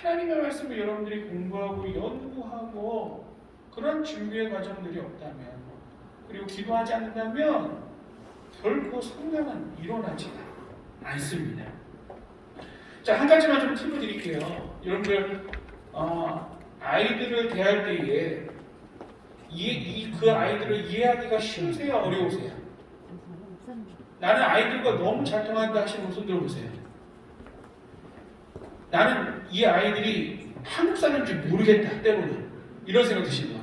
하나님의 말씀을 여러분들이 공부하고 연구하고 그런 준비의 과정들이 없다면, 그리고 기도하지 않는다면 결코 성장은 일어나지 않습니다. 자, 한 가지만 좀 팁을 드릴게요. 여러분들 아이들을 대할 때에 그 아이들을 이해하기가 쉬우세요? 어려우세요? 나는 아이들과 너무 잘 통한다 하시는 분 손 들어보세요. 나는 이 아이들이 한국 사람인지 모르겠다, 때로는. 이런 생각 드시는 거.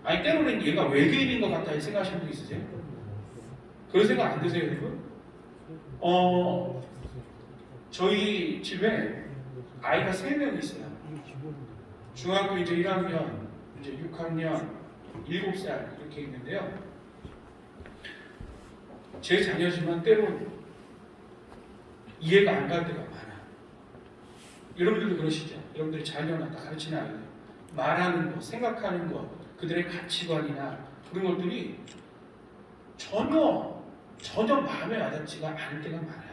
아니, 때로는 얘가 외계인인 것 같다 생각하시는 분 있으세요? 그런 생각 안 드세요, 여러분? 저희 집에 아이가 3명 있어요. 중학교 이제 1학년, 이제 6학년, 7살 이렇게 있는데요. 제 자녀지만 때로는 이해가 안 갈 때가 많아. 여러분들도 그러시죠? 여러분들이 자녀나 가르치는 아이들, 말하는 거, 생각하는 거, 그들의 가치관이나 그런 것들이 전혀 마음에 와닿지가 않을 때가 많아요.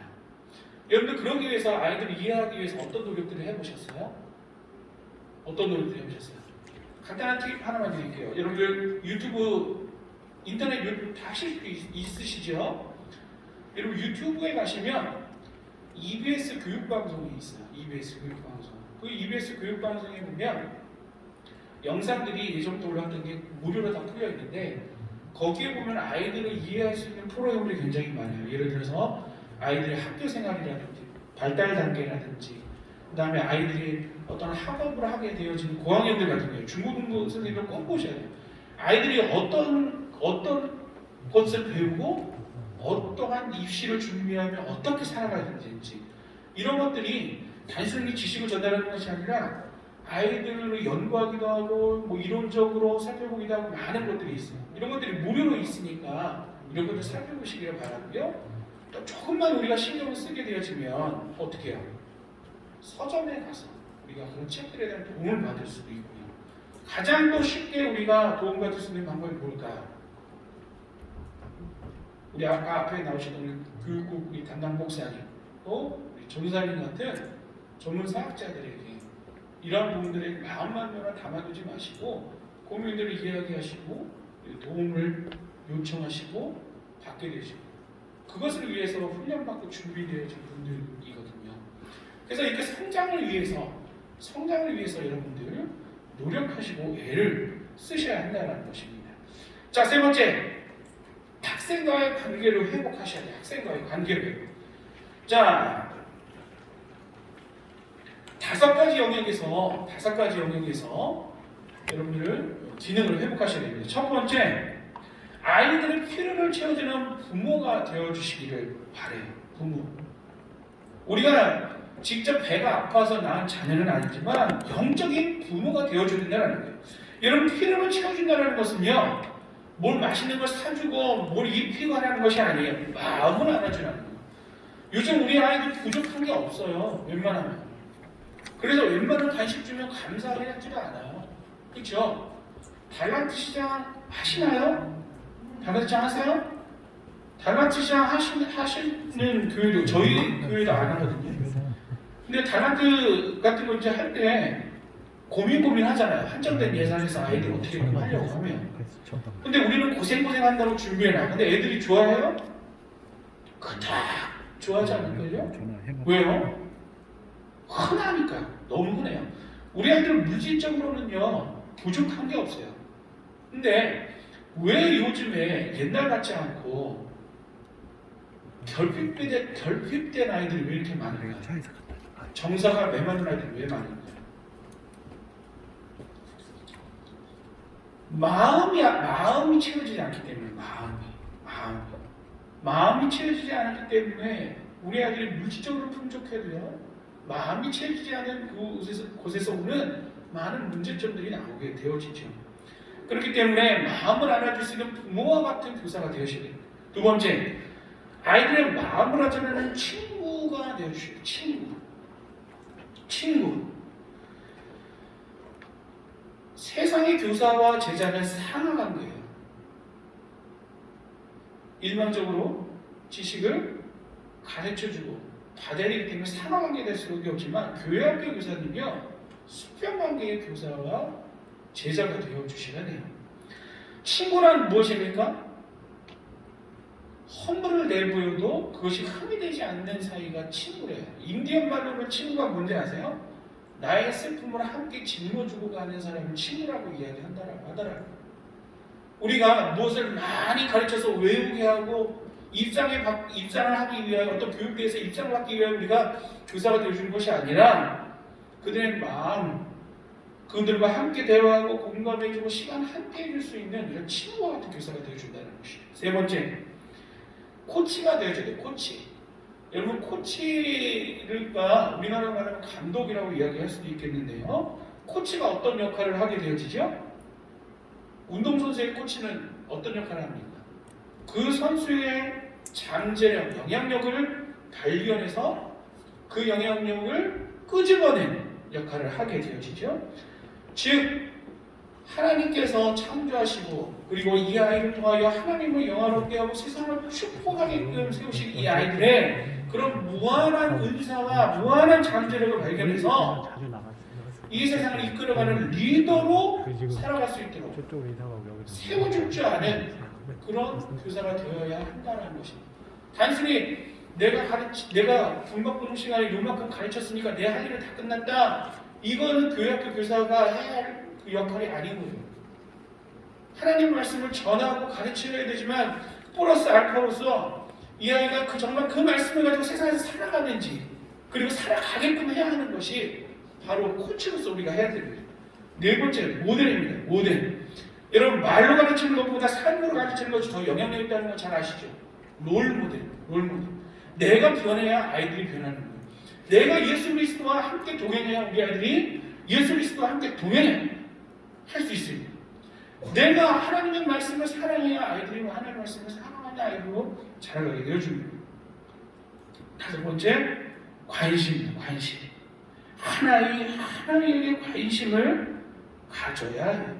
여러분들 그러기 위해서 아이들을 이해하기 위해서 어떤 노력들을 해보셨어요? 어떤 노력들을 해보셨어요? 간단한 팁 하나만 드릴게요. 여러분들 인터넷 유튜브 다 하실 수 있으시죠? 여러분 유튜브에 가시면 EBS 교육방송이 있어요. EBS 교육방송. 그 EBS 교육방송에 보면 영상들이 예전부터 올라왔던 게 무료로 다 풀려 있는데, 거기에 보면 아이들을 이해할 수 있는 프로그램들이 굉장히 많아요. 예를 들어서 아이들의 학교 생활이라든지 발달 단계라든지, 그 다음에 아이들이 어떤 학업을 하게 되어지는 고학년들 같은 경우에 중고등부 선생님을 꼭 보셔야 돼요. 아이들이 어떤 것을 배우고 어떠한 입시를 준비하며 어떻게 살아가야 되는지, 이런 것들이 단순히 지식을 전달하는 것이 아니라 아이들을 연구하기도 하고 뭐 이론적으로 살펴보기도 하고 많은 것들이 있어요. 이런 것들이 무료로 있으니까 이런 것들 살펴보시기를 바라고요. 또 조금만 우리가 신경을 쓰게 되어지면 어떻게 해요? 서점에 가서 우리가 그런 책들에 대한 도움을 받을 수도 있고요. 가장 더 쉽게 우리가 도움받을 수 있는 방법이 뭘까요? 우리 아까 앞에 나오시던 교육국 우리 담당 목사님, 또 우리 전사님 같은 전문 사학자들에게 이러한 부분들의 마음만으로 담아두지 마시고 고민들을 이야기하시고 도움을 요청하시고 받게 되시고, 그것을 위해서 훈련받고 준비되어진 분들이거든요. 그래서 이렇게 성장을 위해서 여러분들 노력하시고 애를 쓰셔야 한다는 것입니다. 자, 세 번째, 학생과의 관계를 회복하셔야 돼요. 학생과의 관계를. 자, 5가지 영역에서 여러분들 기능을 회복하셔야 됩니다. 첫 번째, 아이들의 필요를 채워주는 부모가 되어주시기를 바래요. 부모. 우리가 직접 배가 아파서 낳은 자녀는 아니지만 영적인 부모가 되어준다는 거예요. 여러분, 필요를 채워준다는 것은요, 뭘 맛있는 걸 사주고 뭘 입히고 하는 것이 아니에요. 마음을 알아주는 거예요. 요즘 우리 아이들 부족한 게 없어요. 웬만하면. 그래서 웬만한 간식 주면 감사하지도 않아요. 그렇죠? 달란트 시장 하시나요? 달란트 시장 하세요? 달란트 시장 하시는 교회도, 저희 교회도 안 하거든요. 근데 달란트 같은 거 이제 할 때 고민하잖아요. 한정된 예산에서 아이들 어떻게 하려고 하면. 근데 우리는 고생한다고 준비해놔. 근데 애들이 좋아해요? 그닥 좋아하지 않을걸요? 왜요? 흔하니까. 너무 흔해요. 우리 아이들 물질적으로는요 부족한 게 없어요. 근데 왜 요즘에 옛날 같지 않고 결핍된 아이들이 왜 이렇게 많을까? 정서가 메마른 아이들이 왜 많을까? 마음이 채워지지 않기 때문에. 마음이 채워지지 않기 때문에 우리 아이들이 물질적으로 풍족해도요, 마음이 채워지지 않은 곳에서 오는 많은 문제점들이 나오게 되어지죠. 그렇기 때문에 마음을 알아줄 수 있는 부모와 같은 교사가 되어셔야 됩니다. 두 번째, 아이들의 마음을 알아주는 친구가 되어주셔야 돼요. 친구. 세상의 교사와 제자는 상하관계예요. 일반적으로 지식을 가르쳐주고 받아들이기 때문에 상하관계 될 수밖에 없지만, 교회학교 교사는요 수평 관계의 교사와 제자가 되어 주시야 돼요. 친구란 무엇입니까? 허물을 내보여도 그것이 흠이 되지 않는 사이가 친구래요. 인디언 말로는 친구가 뭔지 아세요? 나의 슬픔을 함께 짊어지고 가는 사람을 친구라고 이야기한다라고 하더라고요. 우리가 무엇을 많이 가르쳐서 외우게 하고 입상을 하기 위하여 어떤 교육대에서 입상을 받기 위하여 우리가 교사가 되어주는 것이 아니라 그들의 마음, 그들과 함께 대화하고 공감해주고 시간 함께 해줄 수 있는 이런 친구와 같은 교사가 되어준다는 것이죠. 세 번째, 코치가 되어줘야 돼요. 코치. 여러분, 코치가 우리나라 말하면 감독이라고 이야기할 수도 있겠는데요. 코치가 어떤 역할을 하게 되어지죠? 운동선수의 코치는 어떤 역할을 합니까? 그 선수의 잠재력, 영향력을 발견해서 그 영향력을 끄집어낸 역할을 하게 되어지죠. 즉, 하나님께서 창조하시고 그리고 이 아이를 통하여 하나님을 영화롭게 하고 세상을 축복하게끔 세우신 이 아이들의 그런 무한한 은사와 무한한 잠재력을 발견해서 이 세상을 이끌어가는 리더로 살아갈 수 있도록 세워줄 줄 아는 그런 교사가 되어야 한다는 것입니다. 단순히 내가 분박부름 시간에 요만큼 가르쳤으니까 내 할 일은 다 끝났다. 이거는 교회학교 교사가 해야 할 그 역할이 아닌 거예요. 하나님 말씀을 전하고 가르쳐야 되지만 플러스 알파로서 이 아이가 정말 그 말씀을 가지고 세상에서 살아가는지 그리고 살아가게끔 해야 하는 것이 바로 코치로서 우리가 해야 됩니다. 네 번째, 모델입니다. 모델. 여러분, 말로 가르치는 것보다 삶으로 가르치는 것이 더 영향력 있다는 건 잘 아시죠? 롤모델. 내가 변해야 아이들이 변하는 거예요. 내가 예수 그리스도와 함께 동행해야 우리 아이들이 예수 그리스도와 함께 동행할 수 있습니다. 내가 하나님의 말씀을 사랑해야 아이들이 하나님의 말씀을 사랑하는 아이들로 자라가게 되어줍니다. 다섯 번째, 관심입니다. 관심. 하나님에게 관심을 가져야 해요.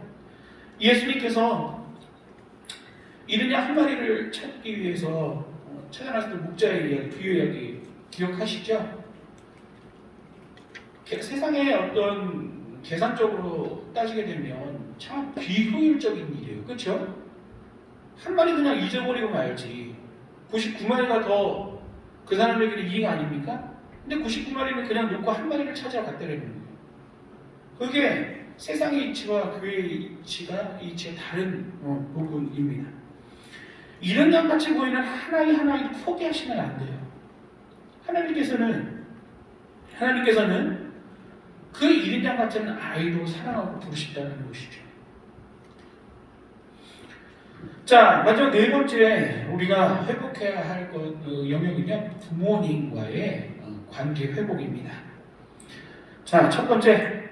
예수님께서 이르냐 한 마리를 찾기 위해서 찾아나섰던 목자의 이야기, 비유 이야기 기억하시죠? 세상에 어떤 계산적으로 따지게 되면 참 비효율적인 일이에요. 그렇죠? 한 마리 그냥 잊어버리고 말지 99마리가 더 그 사람에게는 이익 아닙니까? 근데 99마리는 그냥 놓고 한 마리를 찾아 갔다는 거예요. 그게 세상의 이치와 교회의 이치가 다른 부분입니다. 이런 양같이 보이는 하나하나를 포기하시면 안 돼요. 하나님께서는 그 이른 양 같은 아이도 사랑하고 부르신다는 것이죠. 자, 마지막 네 번째 우리가 회복해야 할 영역은요, 부모님과의 관계 회복입니다. 자, 첫 번째,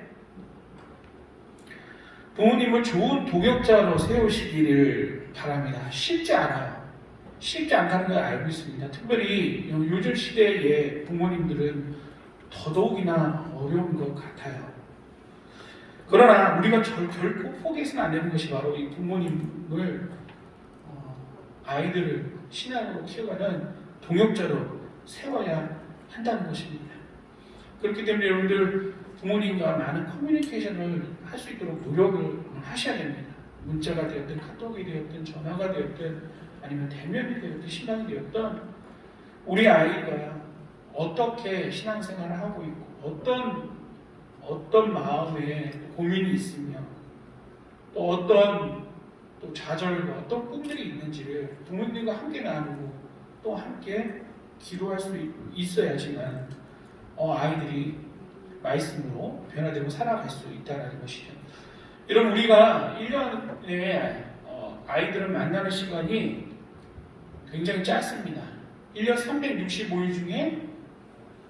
부모님을 좋은 동역자로 세우시기를 바랍니다. 쉽지 않아요. 쉽지 않다는 걸 알고 있습니다. 특별히 요즘 시대의 부모님들은 더더욱이나 어려운 것 같아요. 그러나 우리가 결코 포기해서는 안 되는 것이 바로 이 부모님을 아이들을 신앙으로 키워가는 동역자로 세워야 한다는 것입니다. 그렇기 때문에 여러분들 부모님과 많은 커뮤니케이션을 할 수 있도록 노력을 하셔야 됩니다. 문자가 되었든 카톡이 되었든 전화가 되었든 아니면 대면이 되었든 신앙이 되었든 우리 아이가 어떻게 신앙생활을 하고 있고 어떤 마음에 고민이 있으며 또 어떤 좌절과 어떤 꿈들이 있는지를 부모님과 함께 나누고 또 함께 기도할 수 있어야지만 아이들이 말씀으로 변화되고 살아갈 수 있다는 것이죠. 여러분, 우리가 1년에 아이들을 만나는 시간이 굉장히 짧습니다. 1년 365일 중에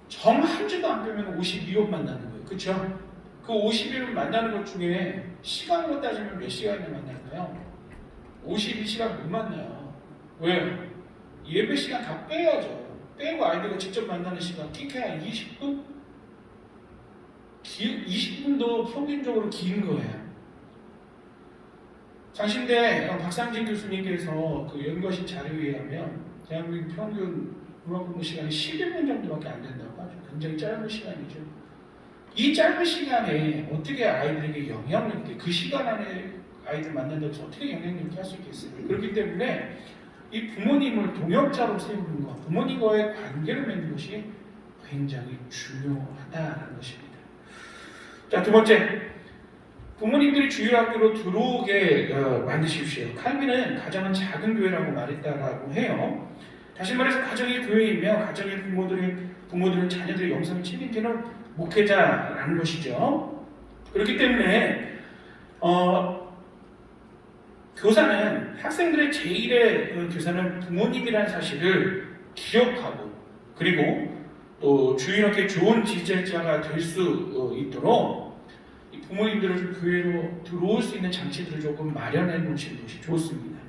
정 한 주도 안 빼면 52번 만나는 거예요. 그렇죠? 그 50일을 만나는 것 중에 시간으로 따지면 몇 시간이나 만날까요? 52시간 못 만나요. 왜요? 예배 시간 다 빼야죠. 빼고 아이들과 직접 만나는 시간 끼케야 20분? 20분도 평균적으로 긴 거예요. 장신대 박상진 교수님께서 그 연구하신 자료에 의하면 대한민국 평균 음악 공부 시간이 11분 정도밖에 안 된다고 하죠. 굉장히 짧은 시간이죠. 이 짧은 시간에 어떻게 아이들에게 영향력 있게 그 시간 안에 아이들 만난다고 해서 어떻게 영향력 있게 할 수 있겠어요? 그렇기 때문에 이 부모님을 동역자로 세우는 것, 부모님과의 관계를 맺는 것이 굉장히 중요하다는 것입니다. 자, 두 번째, 부모님들이 주일학교로 들어오게 만드십시오. 칼빈은 가정은 작은 교회라고 말했다라고 해요. 다시 말해서 가정이 교회이며 가정의 부모들은 자녀들의 영성을 책임지는 목회자라는 것이죠. 그렇기 때문에 교사는 학생들의 제1의 교사는 부모님이라는 사실을 기억하고 그리고 또 주일학교에 좋은 지지자가 될 수 있도록 부모님들을 좀 교회로 들어올 수 있는 장치들을 조금 마련해 놓으시는 것이 좋습니다.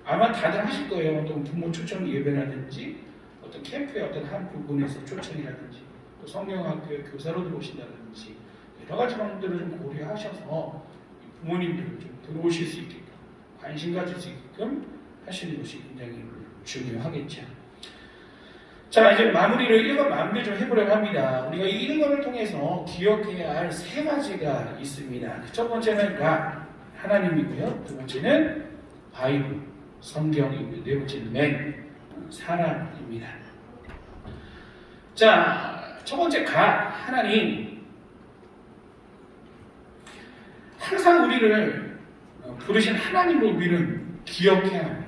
아마 다들 하실 거예요. 어떤 부모 초청 예배라든지 어떤 캠프의 어떤 한 부분에서 초청이라든지 또 성경학교에 교사로 들어오신다든지 여러 가지 방법들을 좀 고려하셔서 부모님들을 좀 들어오실 수 있게끔 관심 가질 수 있게끔 하시는 것이 굉장히 중요하겠죠. 자, 이제 마무리를 1번 마무리 좀 해보려고 합니다. 우리가 이 1번을 통해서 기억해야 할 세 가지가 있습니다. 첫 번째는 하나님이고요. 두 번째는 바이블, 성경이고요. 네 번째는 사람입니다. 자, 첫 번째 하나님. 항상 우리를 부르신 하나님을 우리는 기억해야 합니다.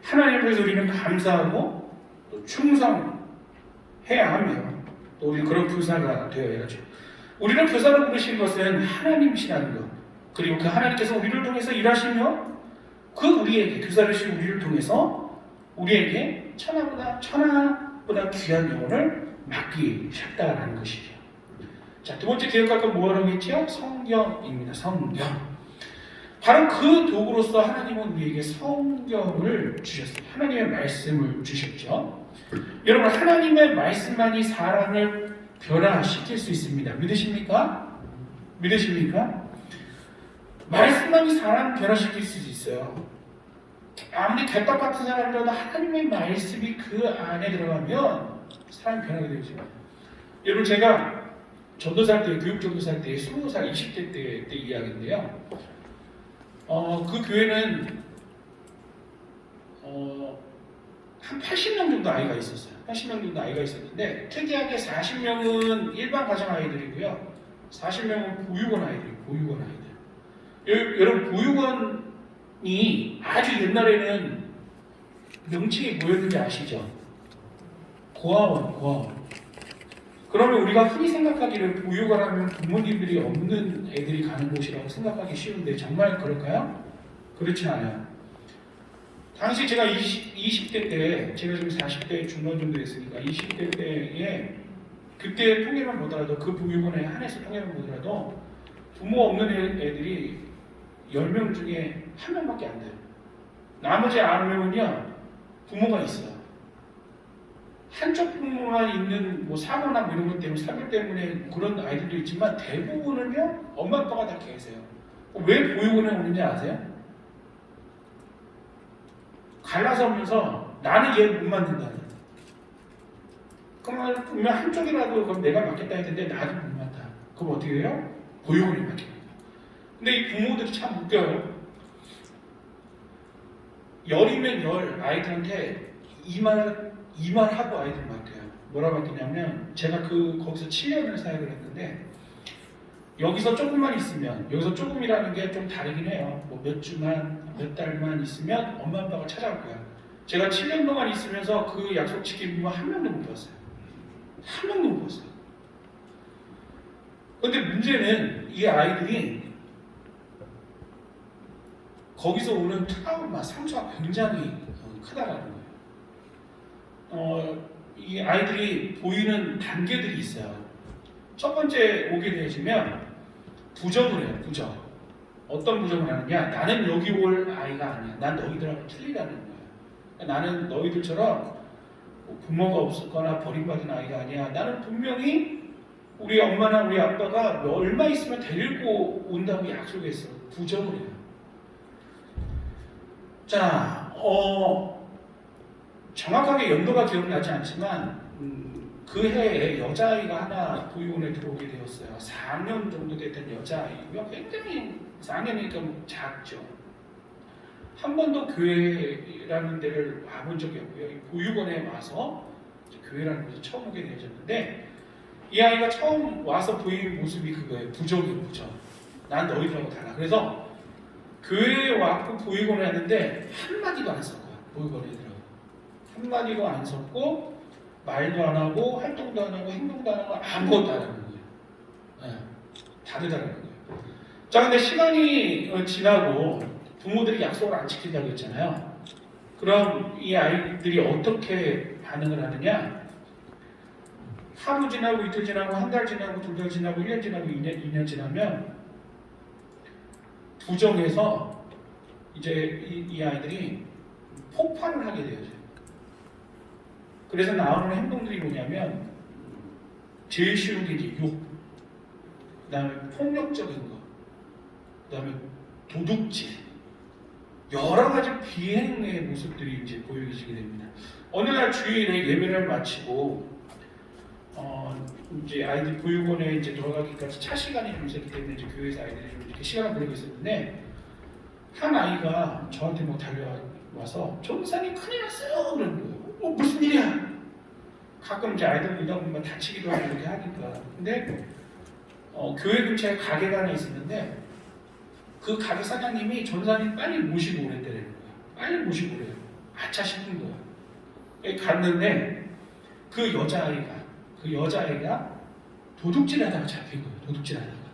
하나님에 대해서 우리는 감사하고 또 충성해야 하며 또 우리는 그런 교사가 되어야죠. 우리를 교사로 부르신 것은 하나님이시라는 것, 그리고 그 하나님께서 우리를 통해서 일하시며 그 우리에게 교사르신 우리를 통해서 우리에게 천하보다 귀한 영혼을 맡기셨다는 것이죠. 자, 두 번째 기억할 건 뭐라고 했죠? 성경입니다. 성경. 바로 그 도구로서 하나님은 우리에게 성경을 주셨어요. 하나님의 말씀을 주셨죠. 여러분, 하나님의 말씀만이 사람을 변화시킬 수 있습니다. 믿으십니까? 믿으십니까? 말씀만이 사람을 변화시킬 수 있어요. 아무리 개떡 같은 사람이라도 하나님의 말씀이 그 안에 들어가면 사람이 변하게 되죠. 여러분, 제가 전도사 때, 교육 전도사 때, 20살, 20대 때 이야기인데요. 그 교회는 한 80명 정도 아이가 있었어요. 80명 정도 아이가 있었는데 특이하게 40명은 일반 가정 아이들이고요. 40명은 보육원 아이들. 여러분, 보육원이 아주 옛날에는 명칭이 뭐였는지 아시죠? 고아원. 그러면 우리가 흔히 생각하기를 보육원 하면 부모님들이 없는 애들이 가는 곳이라고 생각하기 쉬운데 정말 그럴까요? 그렇지 않아요. 당시 제가 20대 때, 제가 지금 40대 중반 정도 됐으니까 20대 때에 그때 통계만 보더라도 그 보육원에 한해서 통계만 보더라도 부모 없는 애들이 10명 중에 1명밖에 안 돼요. 나머지 9명은요 부모가 있어요. 한쪽 부모만 있는 사고나 이런 것 때문에 사교 때문에 그런 아이들도 있지만 대부분은요 엄마 아빠가 다 계세요. 왜 보육원에 오는지 아세요? 갈라서 오면서 나는 얘를 못 만든다. 그러면 분명 한쪽이라도 그럼 내가 맡겠다 했는데 나도 못 맡아. 그럼 어떻게 해요? 보육원에 맡깁니다. 근데 이 부모들이 참 웃겨요. 열이면 열 아이들한테 이말하고 아이들 맡겨요. 뭐라 맡기냐면 제가 거기서 7년을 사역을 했는데 여기서 조금만 있으면 여기서 조금이라는 게 좀 다르긴 해요. 몇 주만 몇 달만 있으면 엄마 아빠가 찾아올 거야. 제가 7년 동안 있으면서 그 약속 지킨 부모 한 명도 못 봤어요. 한 명도 못 봤어요. 근데 문제는 이 아이들이 거기서 오는 트라우마, 상처가 굉장히 크다라는 거예요. 이 아이들이 보이는 단계들이 있어요. 첫 번째 오게 되시면 부정을 해요. 부정. 어떤 부정을 하느냐? 나는 여기 올 아이가 아니야. 난 너희들하고 틀리다는 거예요. 나는 너희들처럼 부모가 없었거나 버림받은 아이가 아니야. 나는 분명히 우리 엄마나 우리 아빠가 얼마 있으면 데리고 온다고 약속했어. 부정을 해요. 자, 정확하게 연도가 기억나지 않지만 그 해에 여자아이가 하나 보육원에 들어오게 되었어요. 4년 정도 됐던 여자아이고요. 굉장히 4년이니까 작죠. 한 번도 교회라는 데를 와본 적이 없고요. 이 보육원에 와서 교회라는 곳에 처음 오게 되어졌는데 이 아이가 처음 와서 보이는 모습이 그거예요. 부정이에요, 부정. 난 너희들하고 달라. 그래서 교회에 왔고 보육원에 왔는데 한마디도 안 섞어요. 보육원에 들어가. 한마디도 안 섞고 말도 안 하고 활동도 안 하고 행동도 안 하고 아무것도 안 하는 거예요. 네, 다르다는 거예요. 자, 근데 시간이 지나고 부모들이 약속을 안 지킨다고 했잖아요. 그럼 이 아이들이 어떻게 반응을 하느냐? 하루 지나고 이틀 지나고 한 달 지나고 두 달 지나고 1년 지나고 2년 지나면 부정해서 이제 이 아이들이 폭발을 하게 되어져요. 그래서 나오는 행동들이 뭐냐면 제일 쉬운 게 이제 욕, 그 다음에 폭력적인 거, 그 다음에 도둑질, 여러 가지 비행의 모습들이 이제 보여지게 됩니다. 어느 날 주일에 예배를 마치고 이제 아이들 보육원에 이제 들어가기까지 차 시간이 좀 있었기 때문에 이제 교회에서 아이들이 좀 이렇게 시간을 보내고 있었는데 한 아이가 저한테 뭐 달려와서 전사님 큰일 났어요 그러는 거예요. 무슨 일이야? 가끔 이제 아이들 보다 보면 다치기도 하고 이렇게 하니까. 근데 교회 근처에 가게가 하나 있었는데 그 가게 사장님이 전사님 빨리 모시고 오랬다는 거예요. 빨리 모시고 오래요. 아차 싶은 거예요. 갔는데 그 여자아이가 도둑질하다가 잡힌 거예요. 도둑질하다가.